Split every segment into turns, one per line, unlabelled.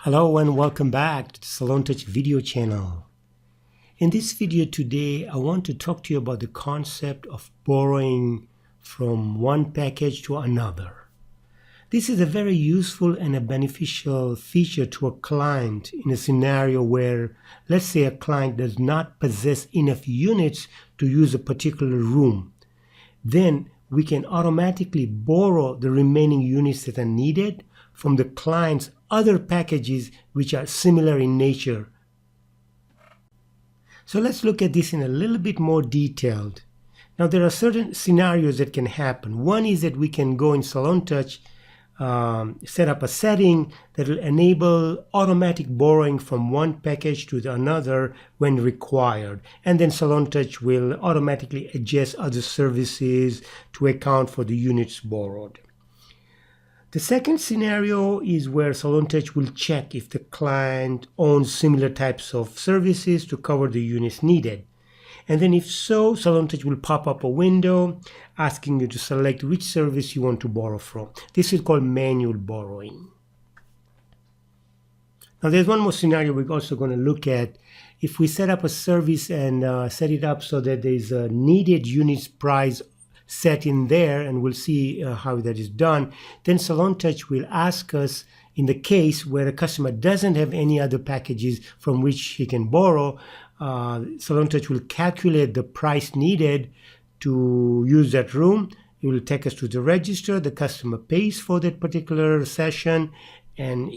Hello and welcome back to the SalonTouch video channel. In this video today, I want to talk to you about the concept of borrowing from one package to another. This is a very useful and a beneficial feature to a client in a scenario where, let's say, a client does not possess enough units to use a particular room. Then we can automatically borrow the remaining units that are needed from the client's other packages which are similar in nature. So let's look at this in a little bit more detailed. Now there are certain scenarios that can happen. One is that we can go in SalonTouch, set up a setting that will enable automatic borrowing from one package to another when required. And then SalonTouch will automatically adjust other services to account for the units borrowed. The second scenario is where SalonTouch will check if the client owns similar types of services to cover the units needed. And then if so, SalonTouch will pop up a window asking you to select which service you want to borrow from. This is called manual borrowing. Now there's one more scenario we're also going to look at. If we set up a service and set it up so that there's a needed units price set in there, and we'll see how that is done, then SalonTouch will ask us, in the case where a customer doesn't have any other packages from which he can borrow, SalonTouch will calculate the price needed to use that room. It will take us to the register, the customer pays for that particular session, and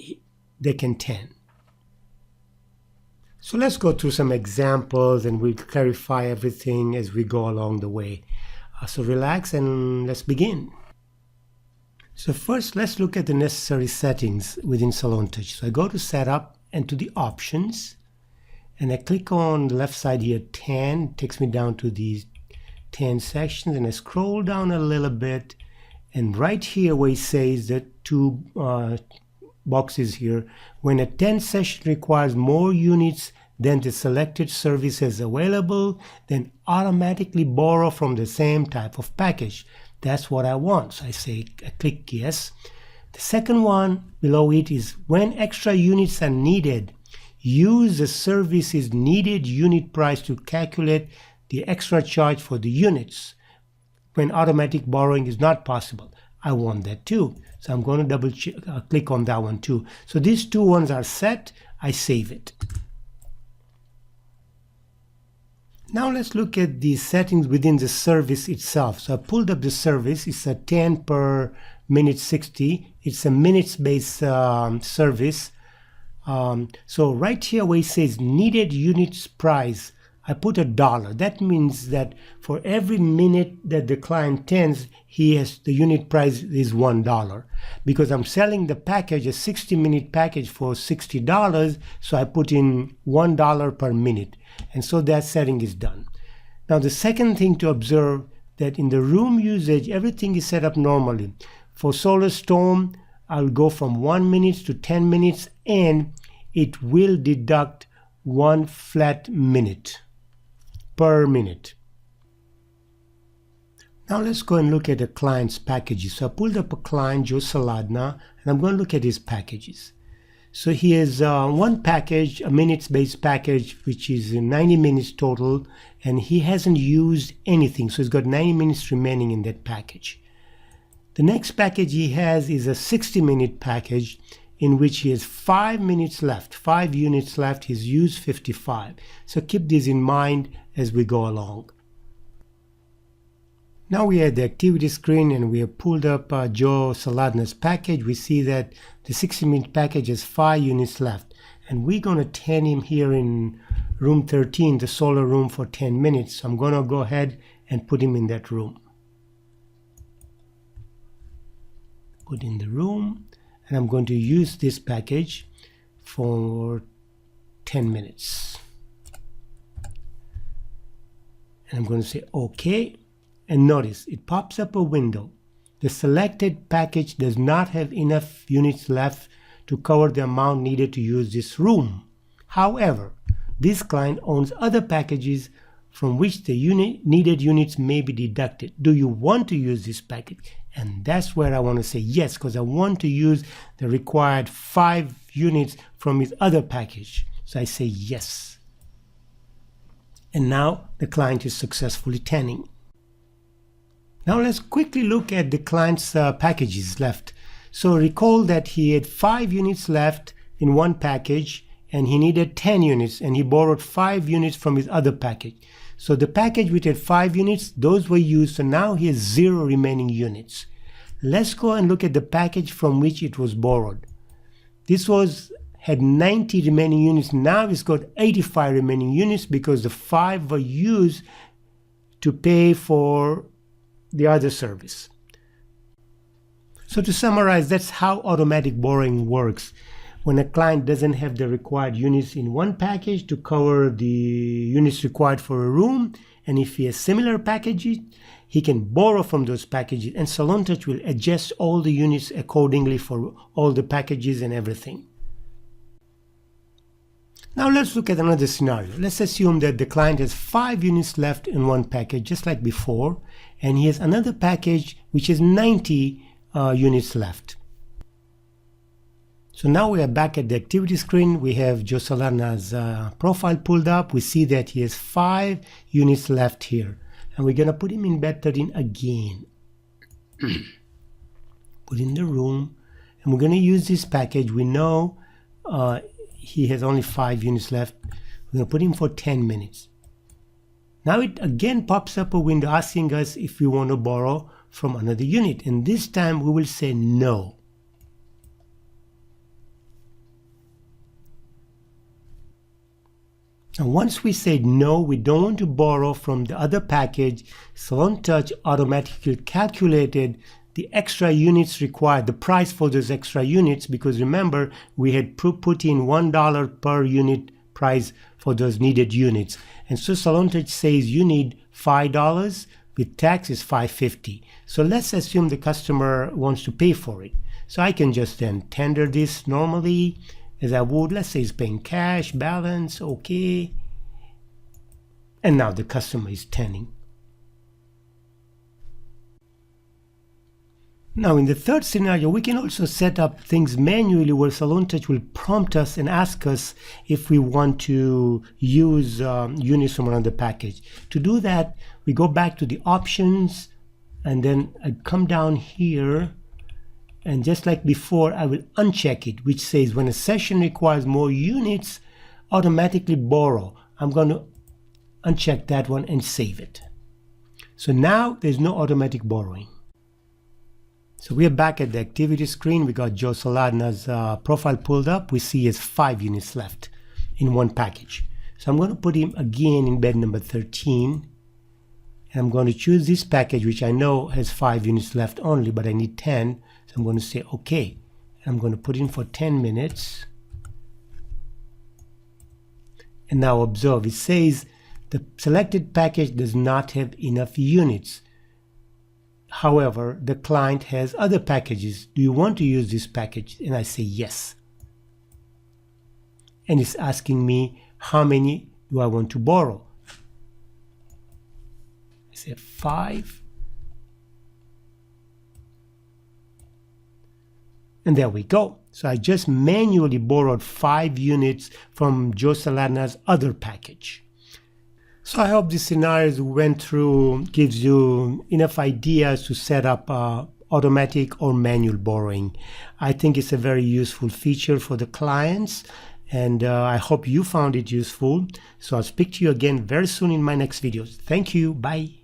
they can attend. So let's go through some examples and we'll clarify everything as we go along the way. So relax and let's begin. So first, let's look at the necessary settings within SalonTouch. So I go to Setup and to the Options, and I click on the left side here, 10. It takes me down to these 10 sections, and I scroll down a little bit, and right here where it says the two boxes here, when a 10 session requires more units than the selected service is available, then automatically borrow from the same type of package. That's what I want. So I click yes. The second one below it is when extra units are needed, use the service's needed unit price to calculate the extra charge for the units. When automatic borrowing is not possible, I want that too. So I'm going to click on that one too. So these two ones are set. I save it. Now let's look at the settings within the service itself. So I pulled up the service. It's a 10 per minute 60. It's a minutes-based service. So right here where it says needed units price, I put $1. That means that for every minute that the client attends, the unit price is $1. Because I'm selling the package, a 60-minute package for $60, so I put in $1 per minute. And so that setting is done. Now the second thing to observe, that in the room usage, everything is set up normally. For Solar Storm, I'll go from 1 minute to 10 minutes, and it will deduct 1 flat minute per minute. Now let's go and look at the client's packages. So I pulled up a client, Joe Saladna, and I'm going to look at his packages. So he has one package, a minutes-based package, which is 90 minutes total, and he hasn't used anything. So he's got 90 minutes remaining in that package. The next package he has is a 60-minute package in which he has 5 minutes left, 5 units left. He's used 55. So keep this in mind as we go along. Now we are at the activity screen and we have pulled up Joe Saladna's package. We see that the 60-minute package has 5 units left. And we're going to attend him here in room 13, the solar room, for 10 minutes. So I'm going to go ahead and put him in that room. Put in the room. And I'm going to use this package for 10 minutes. And I'm going to say OK. And notice, it pops up a window. The selected package does not have enough units left to cover the amount needed to use this room. However, this client owns other packages from which the needed units may be deducted. Do you want to use this package? And that's where I want to say yes, because I want to use the required 5 units from his other package. So I say yes. And now the client is successfully tanning. Now let's quickly look at the client's packages left. So recall that he had 5 units left in one package and he needed 10 units and he borrowed 5 units from his other package. So the package which had 5 units, those were used, so now he has 0 remaining units. Let's go and look at the package from which it was borrowed. This had 90 remaining units, now it's got 85 remaining units because the 5 were used to pay for the other service. So to summarize, that's how automatic borrowing works. When a client doesn't have the required units in one package to cover the units required for a room, and if he has similar packages, he can borrow from those packages, and SalonTouch will adjust all the units accordingly for all the packages and everything. Now let's look at another scenario. Let's assume that the client has 5 units left in one package, just like before, and he has another package which has 90 units left. So now we are back at the activity screen. We have Joe Salerno's profile pulled up. We see that he has 5 units left here. And we're going to put him in bed 13 again. Put in the room. And we're going to use this package. We know he has only 5 units left. We're going to put him for 10 minutes. Now it again pops up a window asking us if we want to borrow from another unit. And this time we will say no. And once we say no, we don't want to borrow from the other package, SalonTouch automatically calculated the extra units required, the price for those extra units, because remember, we had put in $1 per unit price for those needed units. And so SalonTouch says you need $5, with tax is $5.50. So let's assume the customer wants to pay for it. So I can just then tender this normally, as I would. Let's say he's paying cash, balance, okay. And now the customer is tanning. Now in the third scenario, we can also set up things manually where SalonTouch will prompt us and ask us if we want to use units from another package. To do that, we go back to the options and then I come down here. And just like before, I will uncheck it, which says when a session requires more units, automatically borrow. I'm going to uncheck that one and save it. So now there's no automatic borrowing. So we are back at the activity screen. We got Joe Salerno's profile pulled up. We see he has 5 units left in one package. So I'm going to put him again in bed number 13. And I'm going to choose this package, which I know has 5 units left only, but I need 10. So I'm going to say OK. I'm going to put in for 10 minutes. And now observe, it says the selected package does not have enough units. However, the client has other packages. Do you want to use this package? And I say yes. And it's asking me how many do I want to borrow. I say 5. And there we go. So I just manually borrowed 5 units from Joe Salerno's other package. So I hope this scenarios we went through gives you enough ideas to set up automatic or manual borrowing. I think it's a very useful feature for the clients, and I hope you found it useful. So I'll speak to you again very soon in my next videos. Thank you. Bye.